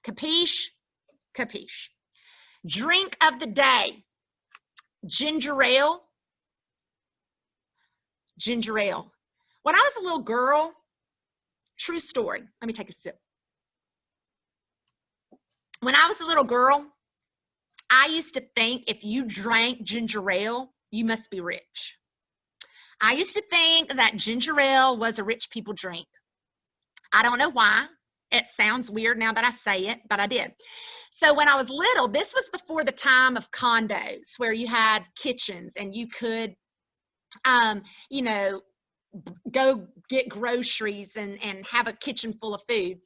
Capiche? Capiche. Drink of the day. Ginger ale. Ginger ale. When I was a little girl, true story. Let me take a sip. When I was a little girl, I used to think if you drank ginger ale, you must be rich. I used to think that ginger ale was a rich people drink. I don't know why. It sounds weird now that I say it, but I did. So when I was little, this was before the time of condos where you had kitchens and you could, you know, go get groceries and have a kitchen full of food.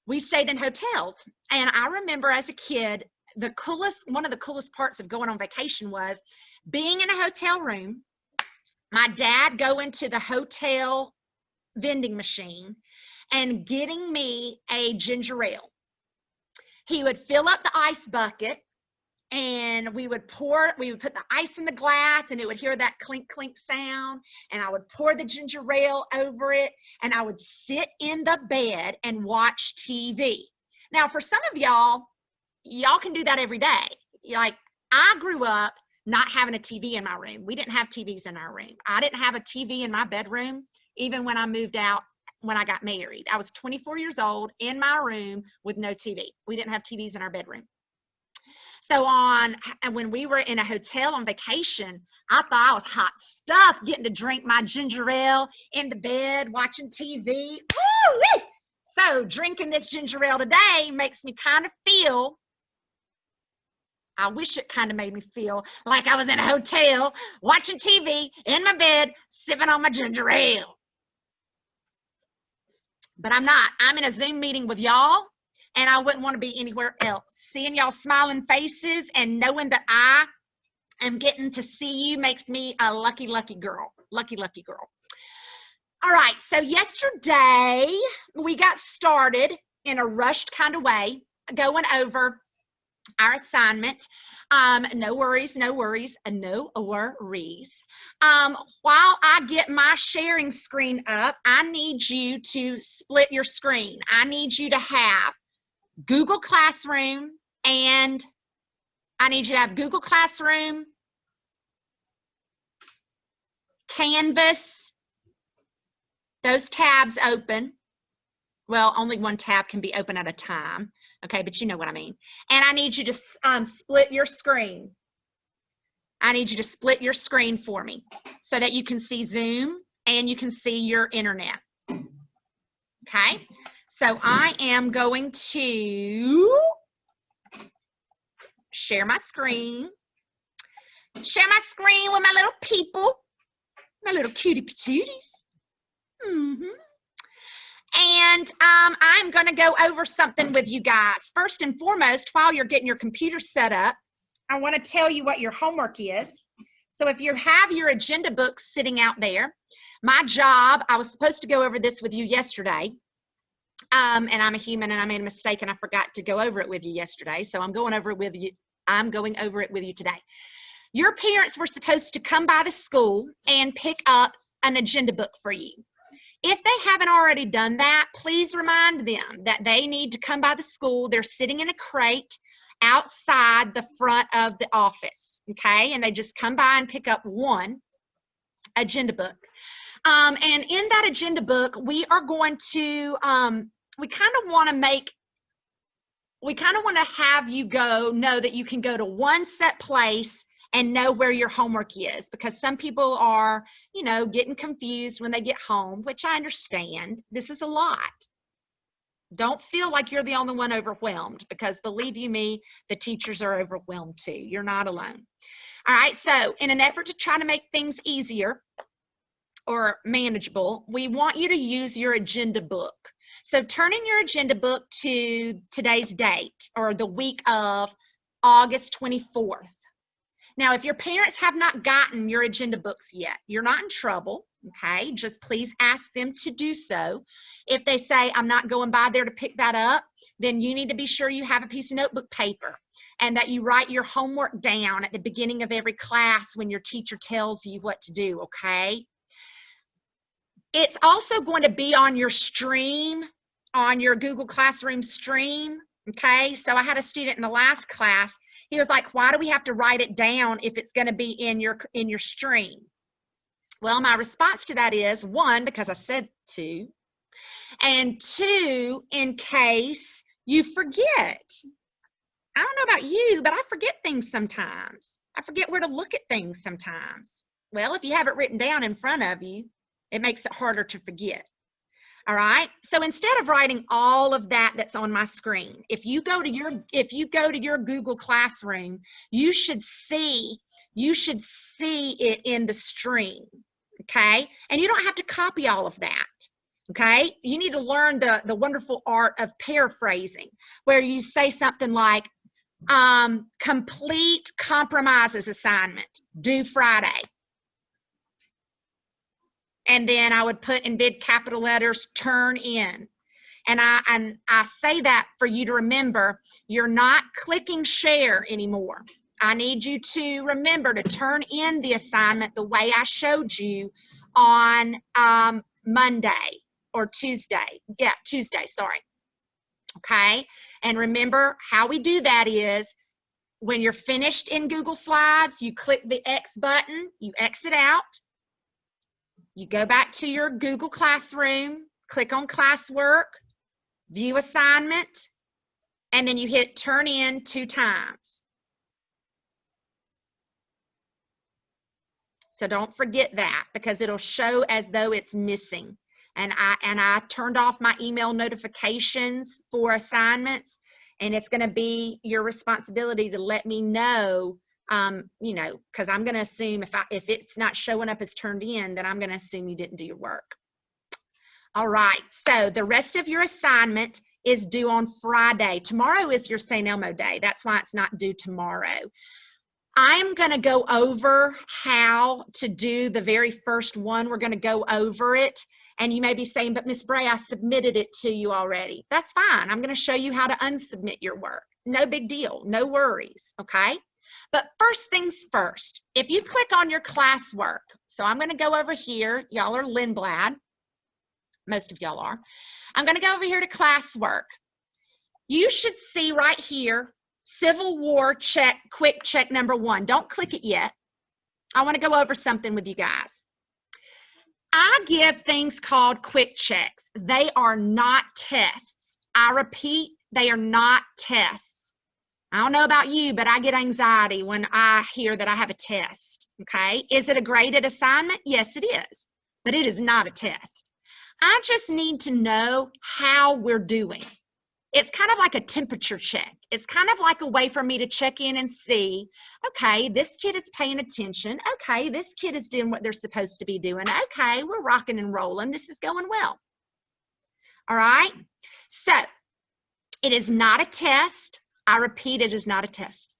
We stayed in hotels. And I remember as a kid, one of the coolest parts of going on vacation was being in a hotel room, my dad go into the hotel vending machine and getting me a ginger ale. He would fill up the ice bucket and we would put the ice in the glass and it would hear that clink, clink sound. And I would pour the ginger ale over it and I would sit in the bed and watch TV. Now, for some of y'all can do that every day. Like, I grew up not having a TV in my room. We didn't have TVs in our room. I didn't have a TV in my bedroom, even when I moved out when I got married. I was 24 years old in my room with no TV. We didn't have TVs in our bedroom. So when we were in a hotel on vacation, I thought I was hot stuff getting to drink my ginger ale in the bed, watching TV. Woo-wee! So drinking this ginger ale today makes me kind of feel, I wish it kind of made me feel like I was in a hotel, watching TV, in my bed, sipping on my ginger ale. But I'm not. I'm in a Zoom meeting with y'all, and I wouldn't want to be anywhere else. Seeing y'all smiling faces and knowing that I am getting to see you makes me a lucky, lucky girl. Lucky, lucky girl. All right, so yesterday we got started in a rushed kind of way, going over our assignment. No worries, no worries, no worries. While I get my sharing screen up, I need you to split your screen. I need you to have Google Classroom, and I need you to have Google Classroom, Canvas, those tabs open. Well, only one tab can be open at a time. Okay, but you know what I mean. And I need you to split your screen. I need you to split your screen for me so that you can see Zoom and you can see your internet. Okay, so I am going to share my screen. Share my screen with my little people, my little cutie patooties. And I'm going to go over something with you guys. First and foremost, while you're getting your computer set up, I want to tell you what your homework is. So if you have your agenda book sitting out there, my job, I was supposed to go over this with you yesterday, and I'm a human and I made a mistake and I forgot to go over it with you yesterday. So I'm going over it with you. I'm going over it with you today. Your parents were supposed to come by the school and pick up an agenda book for you. If they haven't already done that, please remind them that they need to come by the school. They're sitting in a crate outside the front of the office, okay? And they just come by and pick up one agenda book. And in that agenda book, we are going to, we kind of want to have you know that you can go to one set place and know where your homework is, because some people are, you know, getting confused when they get home, which I understand. This is a lot. Don't feel like you're the only one overwhelmed, because believe you me, the teachers are overwhelmed too. You're not alone. All right, so in an effort to try to make things easier or manageable, we want you to use your agenda book. So turn in your agenda book to today's date, or the week of August 24th. Now, if your parents have not gotten your agenda books yet, you're not in trouble, okay? Just please ask them to do so. If they say, I'm not going by there to pick that up, then you need to be sure you have a piece of notebook paper and that you write your homework down at the beginning of every class when your teacher tells you what to do, okay? It's also going to be on your stream, on your Google Classroom stream, Okay, so I had a student in the last class. He was like, why do we have to write it down if it's going to be in your stream? Well, my response to that is, one, because I said to, and two, in case you forget. I don't know about you, but I forget things sometimes. I forget where to look at things sometimes. Well, if you have it written down in front of you, it makes it harder to forget. All right. So instead of writing all of that that's on my screen, if you go to your Google Classroom, you should see it in the stream. Okay. And you don't have to copy all of that. Okay. You need to learn the wonderful art of paraphrasing, where you say something like, complete compromises assignment due Friday. And then I would put in big capital letters, turn in. And I say that for you to remember, you're not clicking share anymore. I need you to remember to turn in the assignment the way I showed you on Monday or Tuesday. Yeah, Tuesday, sorry. Okay, and remember how we do that is when you're finished in Google Slides, you click the X button, you exit out. You go back to your Google Classroom, click on classwork, view assignment, and then you hit turn in 2 times. So don't forget that, because it'll show as though it's missing. And I turned off my email notifications for assignments, and it's going to be your responsibility to let me know. You know, because I'm going to assume if it's not showing up as turned in, then I'm going to assume you didn't do your work. All right, so the rest of your assignment is due on Friday. Tomorrow is your St. Elmo Day. That's why it's not due tomorrow. I'm going to go over how to do the very first one. We're going to go over it. And you may be saying, but Ms. Bray, I submitted it to you already. That's fine. I'm going to show you how to unsubmit your work. No big deal. No worries. Okay. But first things first, if you click on your classwork, so I'm going to go over here. Y'all are Lindblad. Most of y'all are. I'm going to go over here to classwork. You should see right here, Civil War check, quick check number 1. Don't click it yet. I want to go over something with you guys. I give things called quick checks. They are not tests. I repeat, they are not tests. I don't know about you, but I get anxiety when I hear that I have a test, okay? Is it a graded assignment? Yes, it is, but it is not a test. I just need to know how we're doing. It's kind of like a temperature check. It's kind of like a way for me to check in and see, okay, this kid is paying attention. Okay, this kid is doing what they're supposed to be doing. Okay, we're rocking and rolling. This is going well. All right, so it is not a test. I repeat, it is not a test.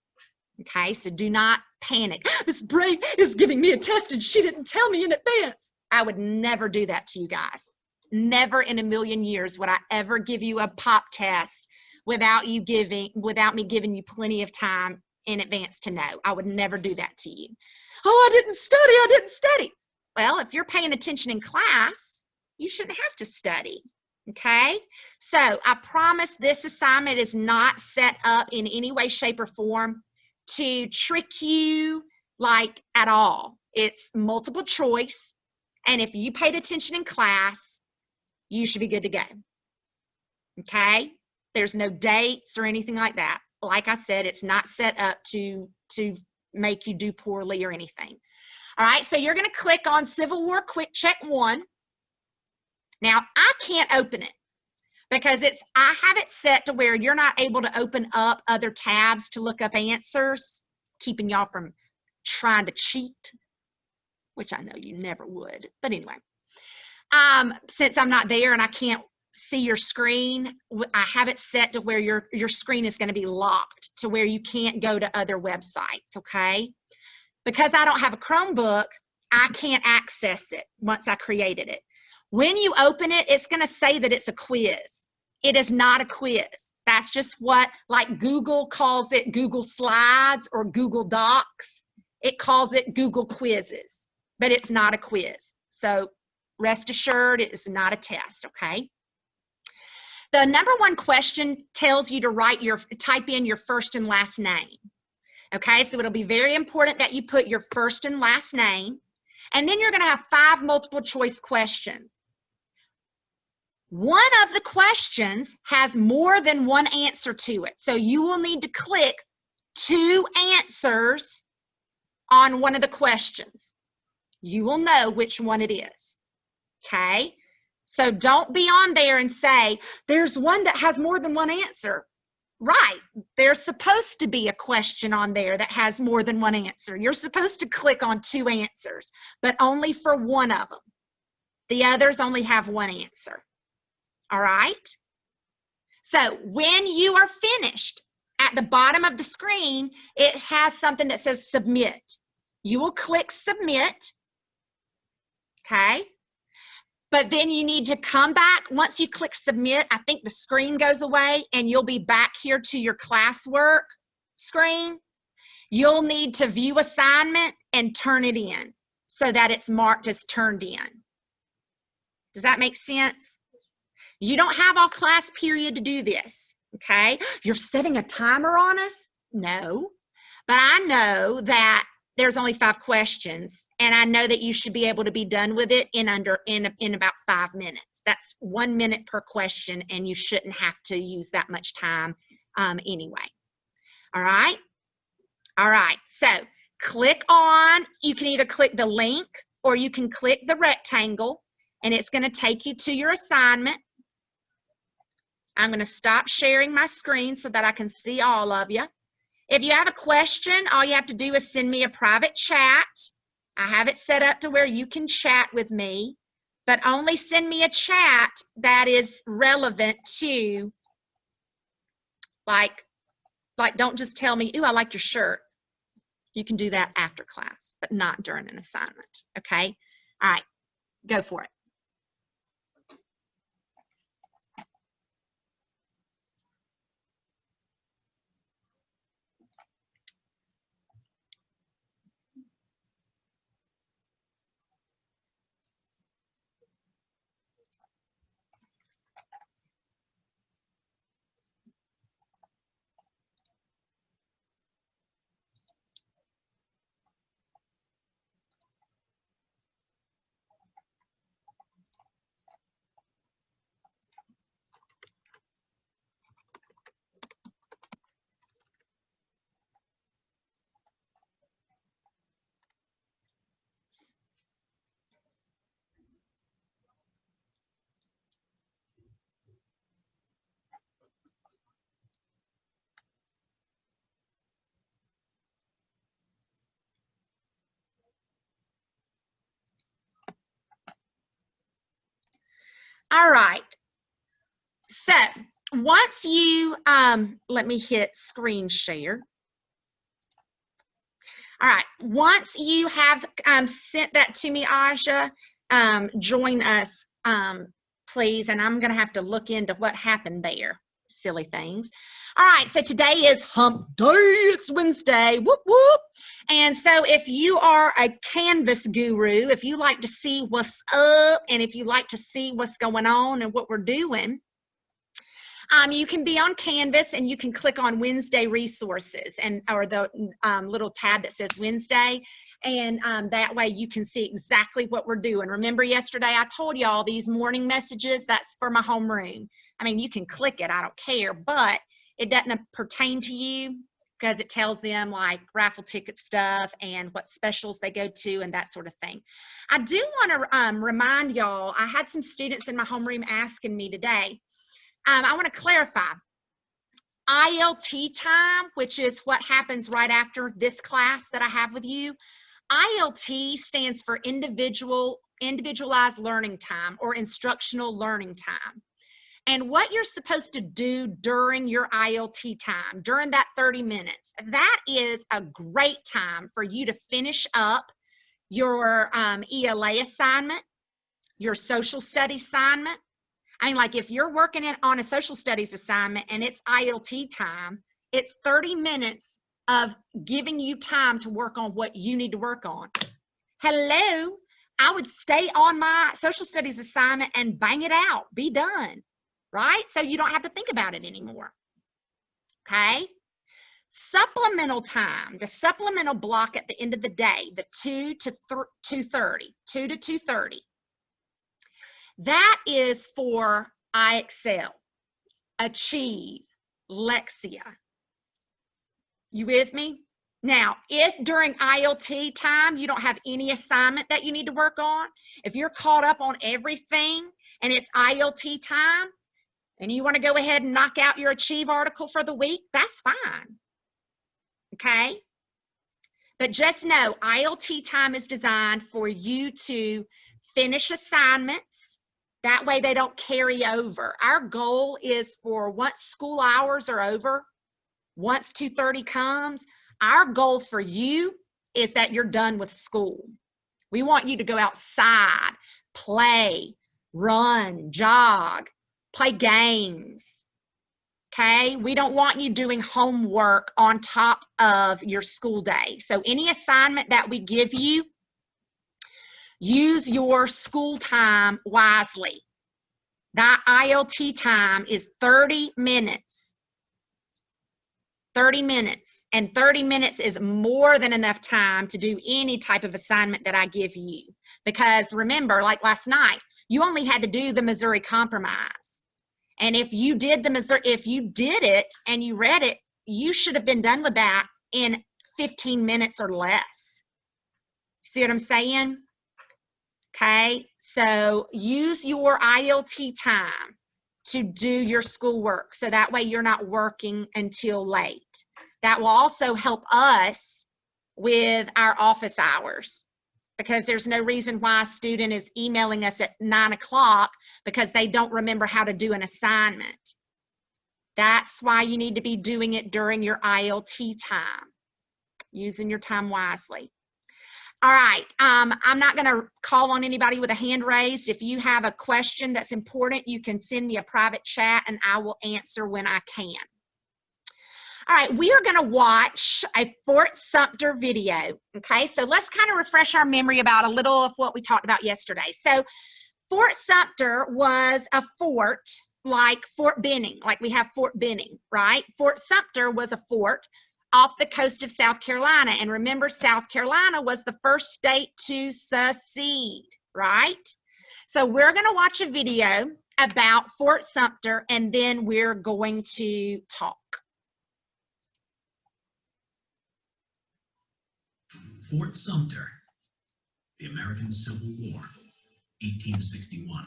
Okay, so do not panic. Ms. Bray is giving me a test and she didn't tell me in advance. I would never do that to you guys. Never in a million years would I ever give you a pop test without me giving you plenty of time in advance to know. I would never do that to you. Oh, I didn't study. Well, if you're paying attention in class, you shouldn't have to study. Okay, so I promise this assignment is not set up in any way, shape, or form to trick you like at all. It's multiple choice, and if you paid attention in class, you should be good to go. Okay, there's no dates or anything like that. Like I said, it's not set up to make you do poorly or anything. All right, so you're going to click on Civil War Quick Check 1. Now, I can't open it because I have it set to where you're not able to open up other tabs to look up answers, keeping y'all from trying to cheat, which I know you never would. But anyway, since I'm not there and I can't see your screen, I have it set to where your screen is going to be locked to where you can't go to other websites, okay? Because I don't have a Chromebook, I can't access it once I created it. When you open it, it's going to say that it's a quiz. It is not a quiz. That's just what, like Google calls it Google Slides or Google Docs. It calls it Google Quizzes, but it's not a quiz. So rest assured, it is not a test, okay? The number one question tells you to type in your first and last name. Okay, so it'll be very important that you put your first and last name. And then you're going to have 5 multiple choice questions. One of the questions has more than one answer to it. So you will need to click 2 answers on one of the questions. You will know which one it is. Okay? So don't be on there and say, there's one that has more than one answer. Right. There's supposed to be a question on there that has more than one answer. You're supposed to click on 2 answers, but only for one of them. The others only have one answer. All right? So when you are finished, at the bottom of the screen, it has something that says submit. You will click submit. Okay? But then you need to come back. Once you click submit, I think the screen goes away and you'll be back here to your classwork screen. You'll need to view assignment and turn it in so that it's marked as turned in. Does that make sense? You don't have all class period to do this, okay? You're setting a timer on us? No. But I know that there's only 5 questions. And I know that you should be able to be done with it in about 5 minutes. That's 1 minute per question, and you shouldn't have to use that much time anyway. All right? All right, so click on, you can either click the link or you can click the rectangle, and it's going to take you to your assignment. I'm going to stop sharing my screen so that I can see all of you. If you have a question, all you have to do is send me a private chat. I have it set up to where you can chat with me, but only send me a chat that is relevant to, like don't just tell me, ooh, I like your shirt. You can do that after class, but not during an assignment, okay? All right, go for it. All right, so once you, let me hit screen share. All right, once you have sent that to me, Aja, join us, please, and I'm gonna have to look into what happened there, silly things. All right, so today is hump day, it's Wednesday, whoop, whoop. And so if you are a Canvas guru, if you like to see what's up, and if you like to see what's going on and what we're doing, you can be on Canvas and you can click on Wednesday resources or the little tab that says Wednesday, and that way you can see exactly what we're doing. Remember yesterday I told you all these morning messages, that's for my homeroom. I mean, you can click it, I don't care, but it doesn't pertain to you because it tells them like raffle ticket stuff and what specials they go to and that sort of thing. I do want to remind y'all, I had some students in my homeroom asking me today, I want to clarify, ILT time, which is what happens right after this class that I have with you, ILT stands for individualized learning time or instructional learning time. And what you're supposed to do during your ILT time, during that 30 minutes, that is a great time for you to finish up your ELA assignment, your social studies assignment. I mean, like if you're working on a social studies assignment and it's ILT time, it's 30 minutes of giving you time to work on what you need to work on. Hello, I would stay on my social studies assignment and bang it out, be done, right? So you don't have to think about it anymore. Okay? Supplemental time, the supplemental block at the end of the day, the 2 to 2:30, 2 to 2:30. That is for I Excel, Achieve, Lexia. You with me? Now, if during ILT time you don't have any assignment that you need to work on, if you're caught up on everything and it's ILT time and you want to go ahead and knock out your Achieve article for the week, that's fine. Okay? But just know ILT time is designed for you to finish assignments. That way they don't carry over. Our goal is for once school hours are over, once 2:30 comes, our goal for you is that you're done with school. We want you to go outside, play, run, jog, play games. Okay? We don't want you doing homework on top of your school day. So any assignment that we give you, use your school time wisely. That ILT time is 30 minutes. 30 minutes. And 30 minutes is more than enough time to do any type of assignment that I give you. Because remember, like last night, you only had to do the Missouri Compromise. And if you did it and you read it, you should have been done with that in 15 minutes or less. See what I'm saying? Okay, so use your ILT time to do your schoolwork so that way you're not working until late. That will also help us with our office hours, because there's no reason why a student is emailing us at 9 o'clock because they don't remember how to do an assignment. That's why you need to be doing it during your ILT time, using your time wisely. All right, I'm not going to call on anybody with a hand raised. If you have a question that's important, you can send me a private chat and I will answer when I can. All right, we are going to watch a Fort Sumter video, okay? So let's kind of refresh our memory about a little of what we talked about yesterday. So Fort Sumter was a fort like Fort Benning, like we have Fort Benning, right? Fort Sumter was a fort off the coast of South Carolina. And remember, South Carolina was the first state to secede, right? So we're going to watch a video about Fort Sumter and then we're going to talk. Fort Sumter, the American Civil War, 1861.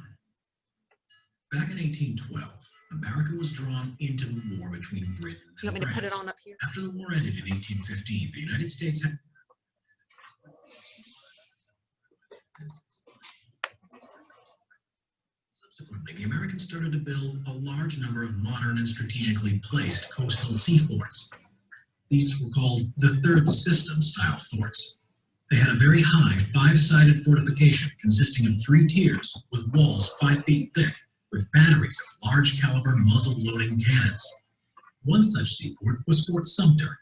Back in 1812, America was drawn into the war between Britain and France. You want me to put it on up here? After the war ended in 1815, the United States had... Subsequently, the Americans started to build a large number of modern and strategically placed coastal sea forts. These were called the third system style forts. They had a very high five-sided fortification consisting of 3 tiers with walls 5 feet thick with batteries of large caliber muzzle-loading cannons. One such seaport was Fort Sumter,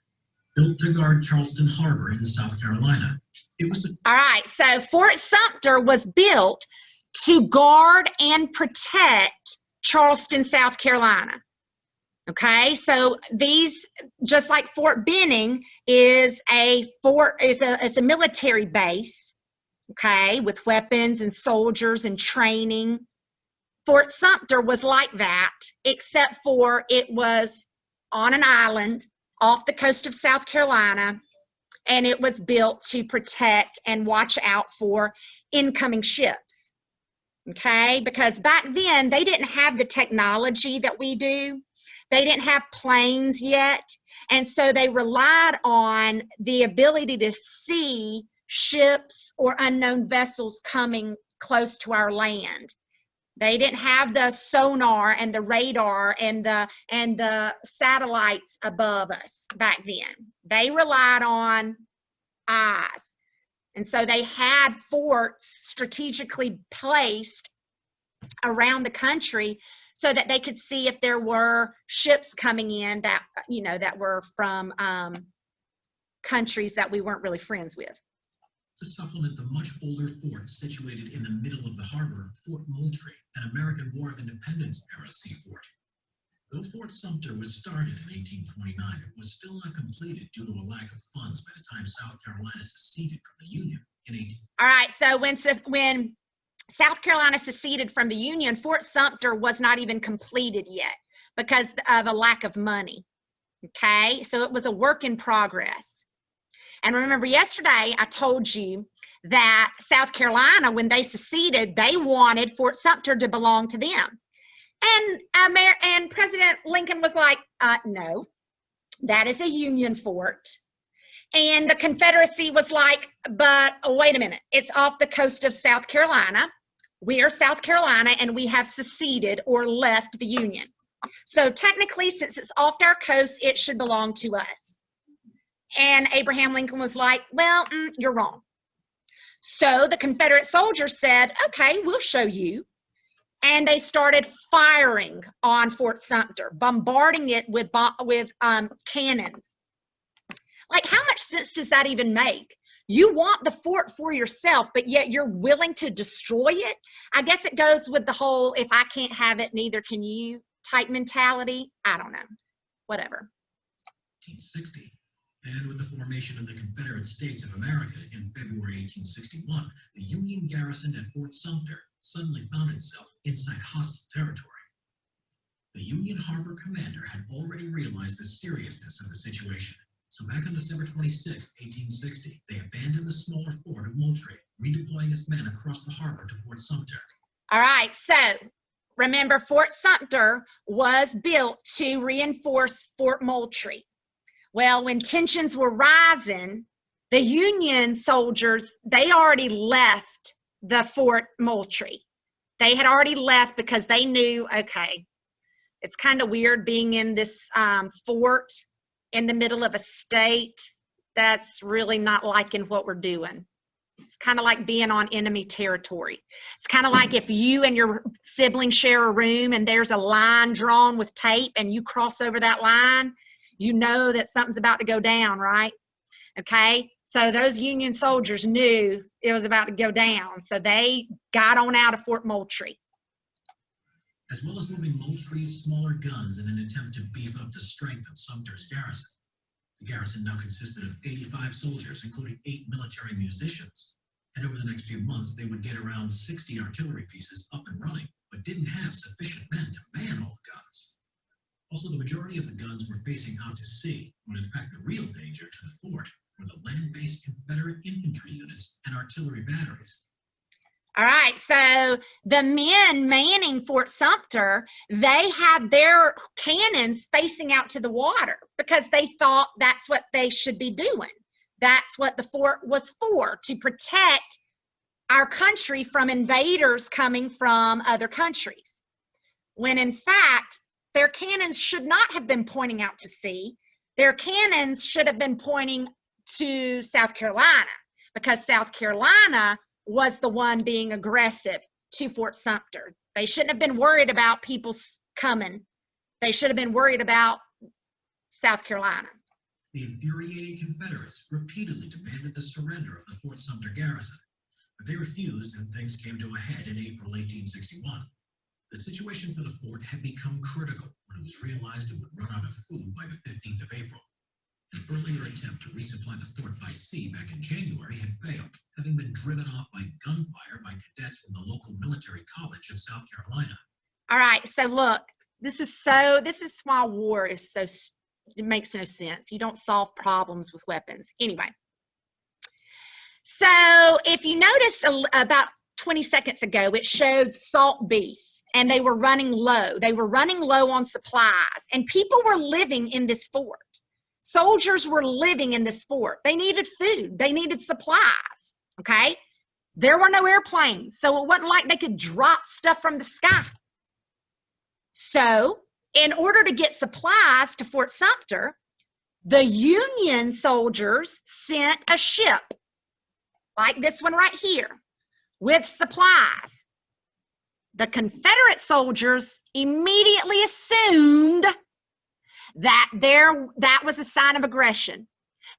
built to guard Charleston Harbor in South Carolina. It was All right, so Fort Sumter was built to guard and protect Charleston, South Carolina. Okay, so these, just like Fort Benning, is a fort, it's a military base, okay, with weapons and soldiers and training. Fort Sumter was like that, except for it was on an island off the coast of South Carolina, and it was built to protect and watch out for incoming ships, okay? Because back then, they didn't have the technology that we do. They didn't have planes yet, and so they relied on the ability to see ships or unknown vessels coming close to our land. They didn't have the sonar and the radar and the satellites above us back then. They relied on eyes. And so they had forts strategically placed around the country so that they could see if there were ships coming in that, that were from countries that we weren't really friends with. To supplement the much older fort situated in the middle of the harbor, Fort Moultrie, an American War of Independence era sea fort. Though Fort Sumter was started in 1829, it was still not completed due to a lack of funds by the time South Carolina seceded from the Union in 18. All right, so when South Carolina seceded from the Union, Fort Sumter was not even completed yet because of a lack of money. Okay, so it was a work in progress. And remember yesterday I told you that South Carolina, when they seceded, they wanted Fort Sumter to belong to them. And President Lincoln was like, no, that is a Union fort. And the Confederacy was like, but wait a minute, it's off the coast of South Carolina. We are South Carolina and we have seceded or left the Union. So technically, since it's off our coast, it should belong to us. And Abraham Lincoln was like, well, you're wrong. So the Confederate soldiers said, okay, we'll show you. And they started firing on Fort Sumter, bombarding it with cannons. Like, how much sense does that even make? You want the fort for yourself, but yet you're willing to destroy it? I guess it goes with the whole, if I can't have it, neither can you type mentality. I don't know. Whatever. 1860. And with the formation of the Confederate States of America in February 1861, the Union garrison at Fort Sumter suddenly found itself inside hostile territory. The Union harbor commander had already realized the seriousness of the situation. So back on December 26, 1860, they abandoned the smaller fort of Moultrie, redeploying its men across the harbor to Fort Sumter. All right, so remember, Fort Sumter was built to reinforce Fort Moultrie. Well, when tensions were rising, the Union soldiers, they already left the Fort Moultrie. They had already left because they knew, okay, it's kind of weird being in this fort in the middle of a state that's really not liking what we're doing. It's kind of like being on enemy territory. It's kind of like if you and your sibling share a room and there's a line drawn with tape and you cross over that line, you know that something's about to go down, right? Okay, so those Union soldiers knew it was about to go down, so they got on out of Fort Moultrie. As well as moving Moultrie's smaller guns in an attempt to beef up the strength of Sumter's garrison. The garrison now consisted of 85 soldiers, including 8 military musicians. And over the next few months, they would get around 60 artillery pieces up and running, but didn't have sufficient men to man all the guns. Also, the majority of the guns were facing out to sea, when in fact the real danger to the fort were the land-based Confederate infantry units and artillery batteries. All right, so the men manning Fort Sumter, they had their cannons facing out to the water because they thought that's what they should be doing. That's what the fort was for, to protect our country from invaders coming from other countries. When in fact, their cannons should not have been pointing out to sea. Their cannons should have been pointing to South Carolina because South Carolina was the one being aggressive to Fort Sumter. They shouldn't have been worried about people coming. They should have been worried about South Carolina. The infuriated Confederates repeatedly demanded the surrender of the Fort Sumter garrison, but they refused and things came to a head in April 1861. The situation for the fort had become critical when it was realized it would run out of food by the 15th of April. An earlier attempt to resupply the fort by sea back in January had failed, having been driven off by gunfire by cadets from the local military college of South Carolina. All right, so look, this is why war is so, it makes no sense. You don't solve problems with weapons. Anyway, so if you noticed about 20 seconds ago, it showed salt beef. And they were running low. They were running low on supplies. And people were living in this fort. Soldiers were living in this fort. They needed food. They needed supplies. Okay? There were no airplanes. So it wasn't like they could drop stuff from the sky. So in order to get supplies to Fort Sumter, the Union soldiers sent a ship like this one right here with supplies. The Confederate soldiers immediately assumed that that was a sign of aggression.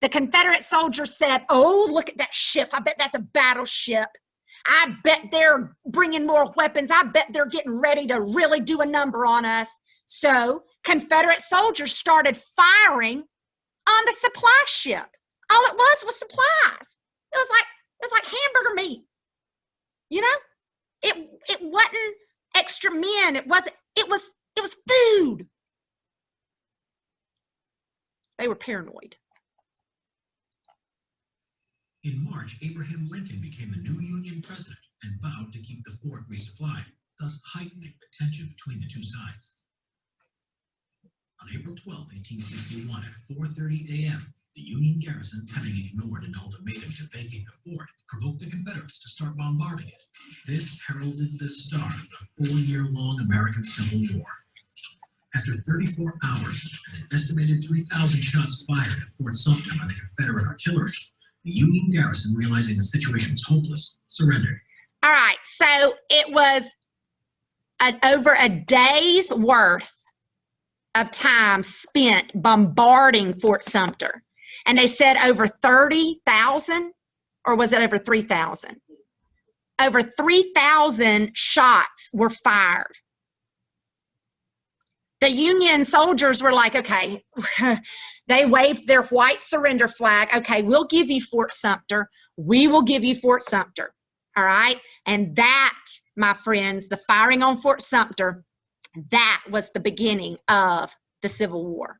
The Confederate soldiers said, oh, look at that ship. I bet that's a battleship. I bet they're bringing more weapons. I bet they're getting ready to really do a number on us. So Confederate soldiers started firing on the supply ship. All it was supplies. It was like hamburger meat. You know, it wasn't extra men. It was food. They were paranoid. In March, Abraham Lincoln became the new Union president and vowed to keep the fort resupplied, thus heightening the tension between the two sides. On April 12, 1861, at 4:30 a.m., the Union garrison, having ignored an ultimatum to vacate the fort, provoked the Confederates to start bombarding it. This heralded the start of the 4-year-long American Civil War. After 34 hours and an estimated 3,000 shots fired at Fort Sumter by the Confederate artillery, the Union garrison, realizing the situation was hopeless, surrendered. All right, so it was over a day's worth of time spent bombarding Fort Sumter. And they said over 30,000, or was it over 3,000? Over 3,000 shots were fired. The Union soldiers were like, okay, they waved their white surrender flag. Okay, we'll give you Fort Sumter. We will give you Fort Sumter. All right. And that, my friends, the firing on Fort Sumter, that was the beginning of the Civil War.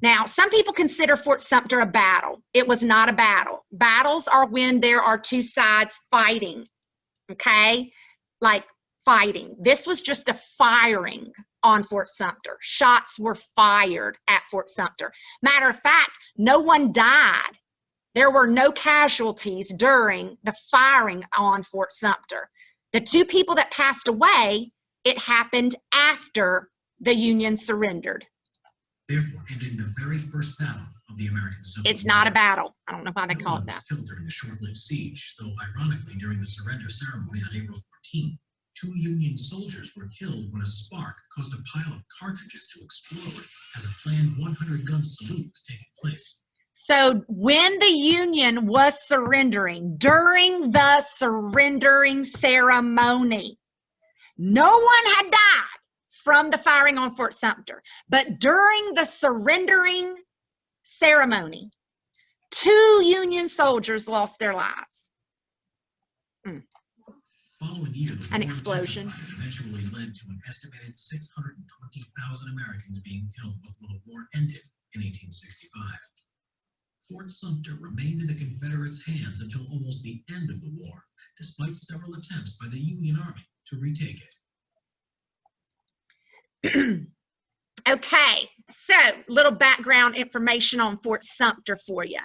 Now, some people consider Fort Sumter a battle. It was not a battle. Battles are when there are two sides fighting. Okay. Like fighting. This was just a firing on Fort Sumter. Shots were fired at Fort Sumter. Matter of fact, no one died. There were no casualties during the firing on Fort Sumter. The two people that passed away, it happened after the Union surrendered. Therefore, ending the very first battle of the American Civil War. It's not a battle. I don't know why they call it that. No one was killed during the short-lived siege, though ironically, during the surrender ceremony on April 14th, 2 Union soldiers were killed when a spark caused a pile of cartridges to explode as a planned 100-gun salute was taking place. So when the Union was surrendering, during the surrendering ceremony, no one had died from the firing on Fort Sumter. But during the surrendering ceremony, 2 Union soldiers lost their lives. Following year, the An war explosion eventually led to an estimated 620,000 Americans being killed before the war ended in 1865. Fort Sumter remained in the Confederates' hands until almost the end of the war, despite several attempts by the Union Army to retake it. Okay, so little background information on Fort Sumter for you.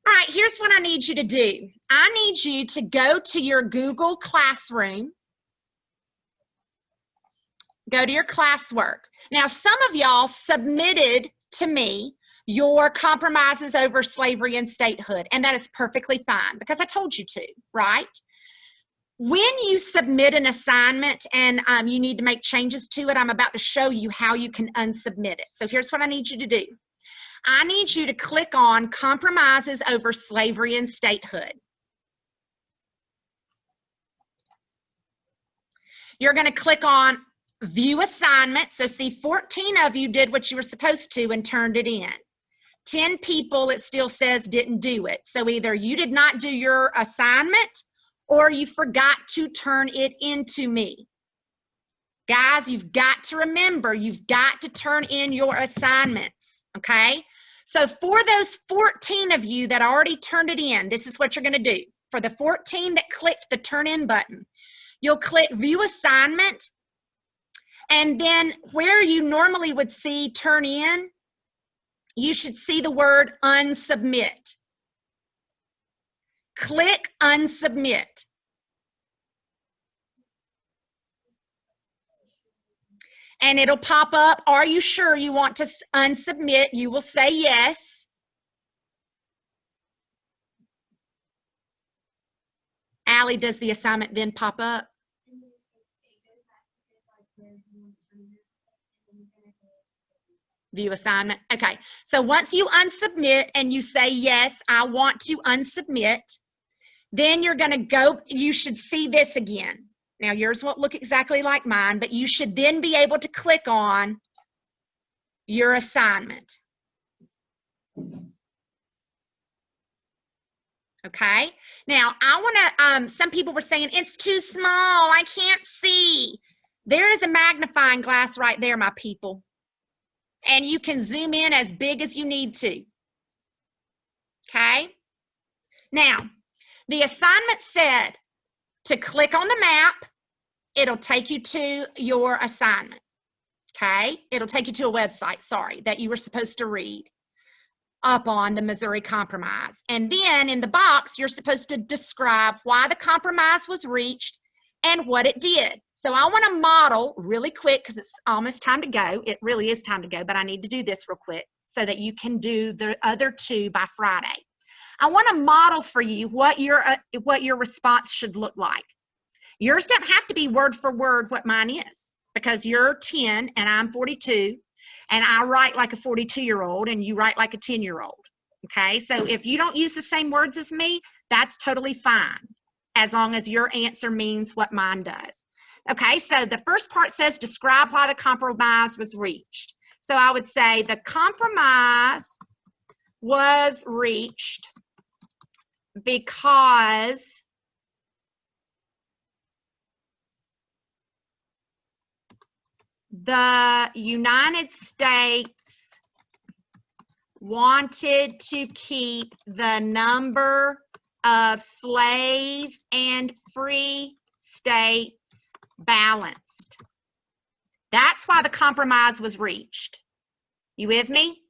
All right, here's what I need you to do. I need you to go to your Google Classroom. Go to your classwork. Now, some of y'all submitted to me your compromises over slavery and statehood, and that is perfectly fine because I told you to, right? When you submit an assignment and you need to make changes to it, I'm about to show you how you can unsubmit it. So here's what I need you to do. I need you to click on compromises over slavery and statehood. You're going to click on view assignment. So see, 14 of you did what you were supposed to and turned it in. 10 people, it still says didn't do it. So either you did not do your assignment or you forgot to turn it into me. Guys, you've got to remember, you've got to turn in your assignments, okay? So for those 14 of you that already turned it in, this is what you're going to do. For the 14 that clicked the turn in button, you'll click view assignment, and then where you normally would see turn in, you should see the word unsubmit. Click unsubmit. And it'll pop up, are you sure you want to unsubmit? You will say yes. Allie, does the assignment then pop up? View assignment. Okay. So once you unsubmit and you say, yes, I want to unsubmit, then you're going to go, you should see this again. Now yours won't look exactly like mine, but you should then be able to click on your assignment. Okay. Now I want to, some people were saying it's too small. I can't see. There is a magnifying glass right there, my people. And you can zoom in as big as you need to. Okay. Now, the assignment said to click on the map. It'll take you to your assignment. Okay. It'll take you to a website, sorry, that you were supposed to read up on the Missouri Compromise. And then in the box, you're supposed to describe why the compromise was reached and what it did. So I want to model really quick because it's almost time to go. It really is time to go, but I need to do this real quick so that you can do the other two by Friday. I want to model for you what your response should look like. Yours don't have to be word for word what mine is because you're 10 and I'm 42 and I write like a 42-year-old and you write like a 10-year-old. Okay, so if you don't use the same words as me, that's totally fine as long as your answer means what mine does. Okay, so the first part says describe why the compromise was reached. So I would say the compromise was reached because the United States wanted to keep the number of slave and free states balanced. That's why the compromise was reached. You with me?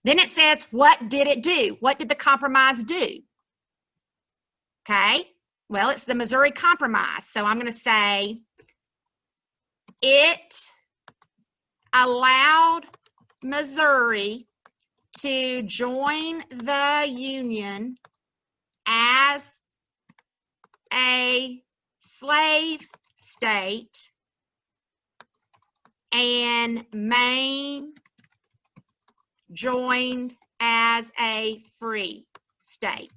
Then it says, what did it do? What did the compromise do? Okay, well, it's the Missouri Compromise. So I'm going to say it allowed Missouri to join the Union as a slave state and Maine joined as a free state.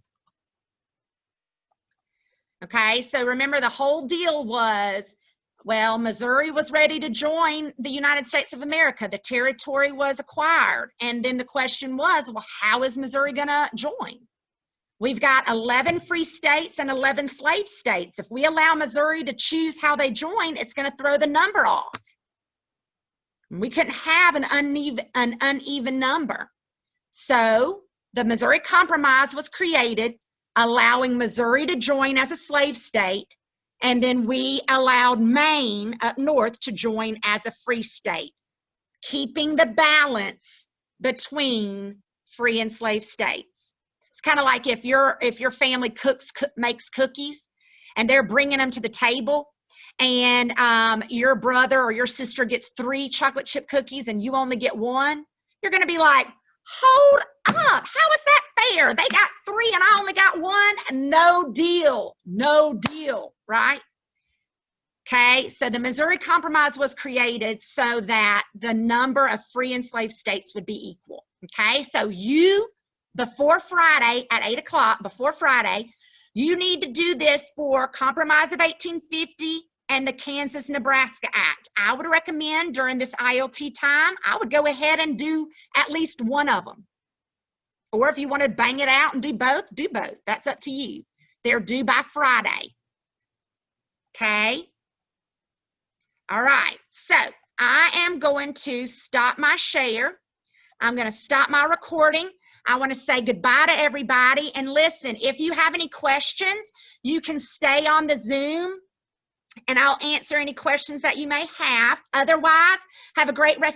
Okay, so remember the whole deal was, well, Missouri was ready to join the United States of America. The territory was acquired. And then the question was, well, how is Missouri going to join? We've got 11 free states and 11 slave states. If we allow Missouri to choose how they join, it's going to throw the number off. We couldn't have an uneven number. So the Missouri Compromise was created, allowing Missouri to join as a slave state, and then we allowed Maine up north to join as a free state, keeping the balance between free and slave states. It's kind of like if your family makes cookies and they're bringing them to the table, and your brother or your sister gets 3 chocolate chip cookies and you only get 1, you're going to be like, hold up, how is that fair? They got 3 and I only got 1. No deal, no deal, right? Okay, so the Missouri Compromise was created so that the number of free and slave states would be equal. Okay, so you, before Friday at 8 o'clock, before Friday, you need to do this for Compromise of 1850 and the Kansas-Nebraska Act. I would recommend during this ILT time, I would go ahead and do at least one of them. Or if you want to bang it out and do both, do both. That's up to you. They're due by Friday. Okay? All right. So I am going to stop my share. I'm going to stop my recording. I want to say goodbye to everybody. And listen, if you have any questions, you can stay on the Zoom and I'll answer any questions that you may have. Otherwise, have a great rest